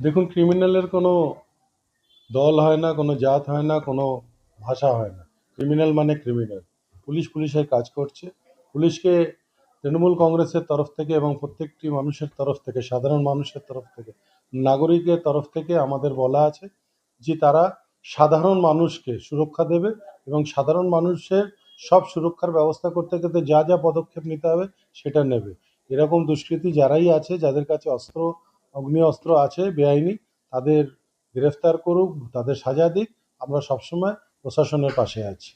দেখুন, ক্রিমিনালের কোনো দল হয় না, কোনো জাত হয় না, কোনো ভাষা হয় না। ক্রিমিনাল মানে ক্রিমিনাল। পুলিশ পুলিশের কাজ করছে। পুলিশকে তৃণমূল কংগ্রেসের তরফ থেকে এবং প্রত্যেকটি মানুষের তরফ থেকে, সাধারণ মানুষের তরফ থেকে, নাগরিকের তরফ থেকে আমাদের বলা আছে যে তারা সাধারণ মানুষকে সুরক্ষা দেবে এবং সাধারণ মানুষের সব সুরক্ষার ব্যবস্থা করতে করতে যা যা পদক্ষেপ নিতে হবে সেটা নেবে। এরকম দুষ্কৃতী যারাই আছে, যাদের কাছে অস্ত্র, অগ্নি অস্ত্র আছে বেআইনি, তাদের গ্রেফতার করুক, তাদের সাজা দিক। আমরা সবসময় প্রশাসনের পাশে আছি।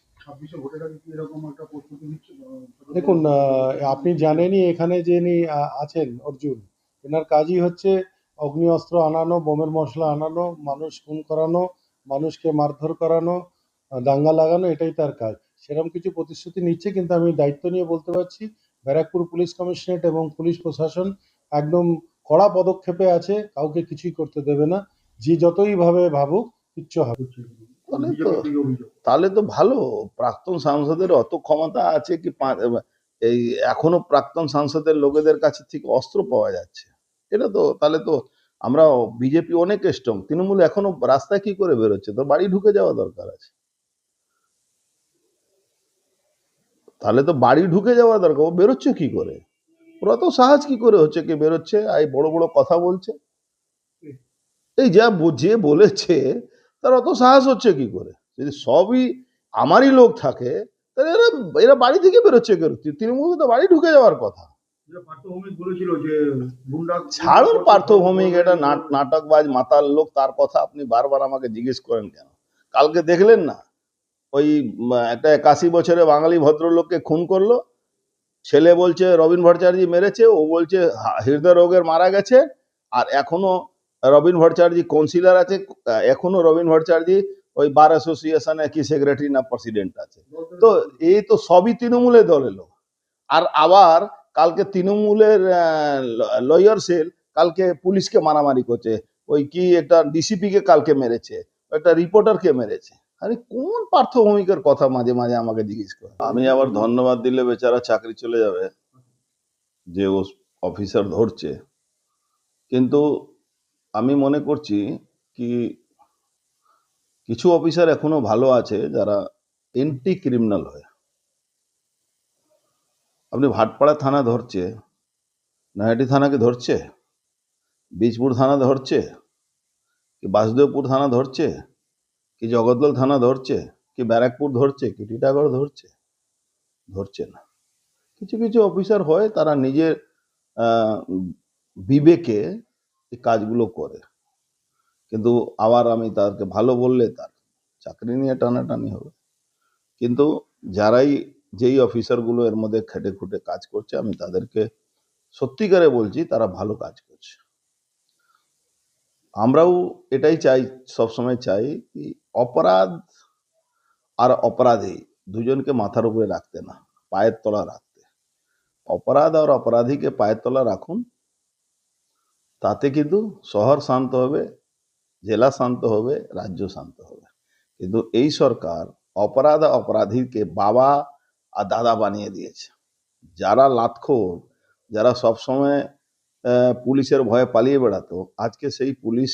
দেখুন, আপনি জানেনই এখানে যিনি আছেন অর্জুন, এনার কাজই হচ্ছে অগ্নি অস্ত্র আনানো, বোমের মশলা আনানো, মানুষ খুন করানো, মানুষকে মারধর করানো, দাঙ্গা লাগানো, এটাই তার কাজ। সেরকম কিছু প্রতিশ্রুতি নিচ্ছে, কিন্তু আমি দায়িত্ব নিয়ে বলতে পারছি ব্যারাকপুর পুলিশ কমিশনারেট এবং পুলিশ প্রশাসন একদম কড়া পদক্ষেপে আছে, কাউকে কিছুই করতে দেবে না। যে যতই ভাবে ভাবুক, কিচ্ছু হবে না। তাহলে তো ভালো। প্রাক্তন সাংসদের অত ক্ষমতা আছে কি এই এখনো প্রাক্তন সাংসদের লোকেদের কাছে থেকে অস্ত্র পাওয়া যাচ্ছে। এটা তো তাহলে তো আমরা বিজেপি অনেক স্ট্রং, তৃণমূল এখনো রাস্তায় কি করে বেরোচ্ছে? তো বাড়ি ঢুকে যাওয়া দরকার আছে। তাহলে তো বাড়ি ঢুকে যাওয়া দরকার। ও বেরোচ্ছে কি করে? ওরা তো সাহস কি করে হচ্ছে কি বেরোচ্ছে? এই বড় বড় কথা বলছে। এই যে বলেছে তার অত সাহস হচ্ছে কি করে? যদি সবই আমারই লোক থাকে তাহলে এরা এরা বাড়ি থেকে বেরোচ্ছে কেন? তৃণমূল তো বাড়ি ঢুকে যাওয়ার কথা। ছাড়ুন পার্থ ভৌমিক, এটা নাটকবাজ মাতাল লোক, তার কথা আপনি বারবার আমাকে জিজ্ঞেস করেন কেন? কালকে দেখলেন না ওই একটা 81 বছরের বাঙালি ভদ্রলোককে খুন করলো। ছেলে বলছে রবীন ভট্টাচার্য মেরেছে, ও বলছে হৃদয় রোগের মারা গেছে। আর এখনো রবীন ভট্টাচার্য কাউন্সিলর আছে, এখনো রবীন ভট্টাচার্য ওই বার অ্যাসোসিয়েশনে কি সেক্রেটারি না প্রেসিডেন্ট আছে। তো এই তো সবই তৃণমূলের দলের লোক। আর আবার কালকে তৃণমূলের লয়ার সেল কালকে পুলিশকে মারামারি করছে। ওই কি একটা ডিসিপি কে কালকে মেরেছে, একটা রিপোর্টারকে মেরেছে। আরে কোন পার্থ ভৌমিকের কথা মাঝে মাঝে আমাকে জিজ্ঞেস করে? আমি আবার ধন্যবাদ দিলে বেচারা চাকরি চলে যাবে যে ও অফিসার ধরছে। কিন্তু আমি মনে করছি কি কিছু অফিসার এখনো ভালো আছে যারা এন্টি ক্রিমিনাল হয়। আপনি ভাটপাড়া থানা ধরছে, নয়াটি থানাকে ধরছে, বীজপুর থানা ধরছে, কি বাসুদেবপুর থানা ধরছে, কি জগদ্দল থানা ধরছে, কি ব্যারাকপুর ধরছে, কি টিটাগড় ধরছে? ধরছে না। কিছু কিছু অফিসার হয় তারা নিজের বিবেকে এই কাজগুলো করে। কিন্তু আবার আমি তাদেরকে ভালো বললে তার চাকরি নিয়ে টানাটানি হবে। কিন্তু যারাই যেই অফিসারগুলো এর মধ্যে খেটে খুঁটে কাজ করছে, আমি তাদেরকে সত্যিকারে বলছি তারা ভালো কাজ করছে। আমরাও এটাই চাই, সবসময় চাই কি অপরাধ আর অপরাধী দুজনকে মাথার উপরে রাখতে না, পায়ের তলা রাখতে। অপরাধ আর অপরাধীকে পায়ের তলা রাখুন, তাতে কিন্তু শহর শান্ত হবে, জেলা শান্ত হবে, রাজ্য শান্ত হবে। কিন্তু এই সরকার অপরাধ আর অপরাধীকে বাবা আর দাদা বানিয়ে দিয়েছে। যারা লাতখোর, যারা সবসময় পুলিশের ভয়ে পালিয়ে বেড়াতো, আজকে সেই পুলিশ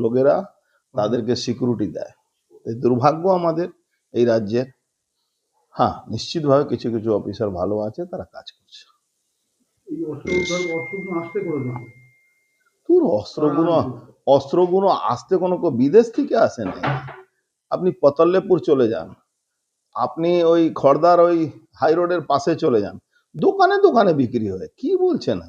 লোকেরা তাদেরকে সিকিউরিটি দেয়। এই দুর্ভাগ্য আমাদের এই রাজ্যের। হ্যাঁ, নিশ্চিতভাবে কিছু কিছু অফিসার ভালো আছে, তারা কাজ করছে। তোর অস্ত্রগুলো আসতে কোনো বিদেশ থেকে আসে না। আপনি পতল্লেপুর চলে যান, আপনি ওই খড়দার ওই হাই রোডের পাশে চলে যান, দোকানে দোকানে বিক্রি হয়। কি বলছেন?